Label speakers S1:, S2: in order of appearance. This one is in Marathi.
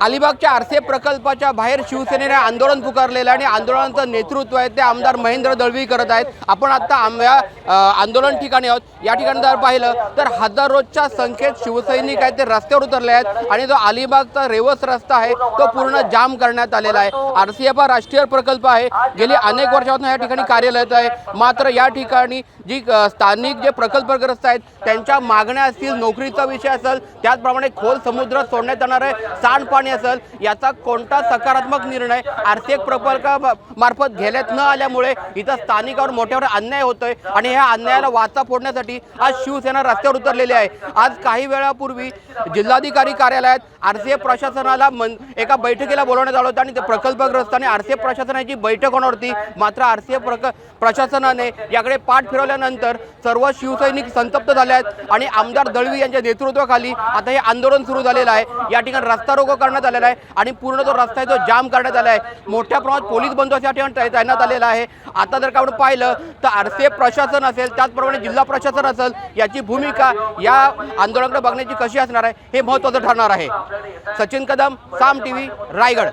S1: अलिबागच्या आरसे प्रकल्पाच्या बाहेर शिवसेनेने आंदोलन पुकारलेलं आहे आणि आंदोलनाचं नेतृत्व आहे ते आमदार महेंद्र दळवी करत आहेत। आपण आता आंदोलन ठिकाणी आहोत। या ठिकाणी जर पाहिलं तर हजारोच्या संख्येत शिवसैनिक आहेत ते रस्त्यावर उतरले आहेत आणि जो अलिबागचा रेवस रस्ता आहे तो पूर्ण जाम करण्यात आलेला आहे। आरसीएफ हा राष्ट्रीय प्रकल्प आहे, गेली अनेक वर्षांपासून या ठिकाणी कार्यरत आहे। मात्र या ठिकाणी जी स्थानिक जे प्रकल्पग्रस्त आहेत त्यांच्या मागण्या असतील, नोकरीचा विषय असेल, त्याचप्रमाणे खोल समुद्रात सोडण्यात येणार आहे सांडपाणी असेल, याचा कोणता सकारात्मक निर्णय आर्थिक प्रकल्पामार्फत घेण्यात न आल्यामुळे इथं स्थानिकांवर मोठ्यावर अन्याय होतोय आणि ह्या अन्यायाला वाचा फोडण्यासाठी आज शिवसेना रस्त्यावर उतरलेली आहे। आज काही वेळापूर्वी जिल्हाधिकारी कार्यालयात आरसीएफ प्रशासनाला एका बैठकीला बोलवण्यात आलं होतं आणि ते प्रकल्पग्रस्त आणि आरसीएफ प्रशासनाची बैठक होणार होती। मात्र आरसीएफ प्रशासनाने याकडे पाठ फिरवल्यानंतर सर्व शिवसैनिक संतप्त झाले आहेत आणि आमदार दळवी यांच्या नेतृत्वाखाली आता हे आंदोलन सुरू झालेलं आहे। या ठिकाणी रस्ता रोको करण्यात आलेला आहे आणि पूर्ण जो रस्ता आहे तो जाम करण्यात आला आहे। मोठ्या प्रमाणात पोलीस बंदोबस्त या ठिकाणी तैनात आलेला आहे। आता जर का आपण पाहिलं तर आरसीएफ प्रशासन असेल, त्याचप्रमाणे जिल्हा प्रशासन असेल, याची भूमिका या आंदोलनाकडे बघण्याची कशी असणार आहे हे महत्त्वाचं ठरणार आहे। सचिन कदम, साम टीव्ही, रायगड।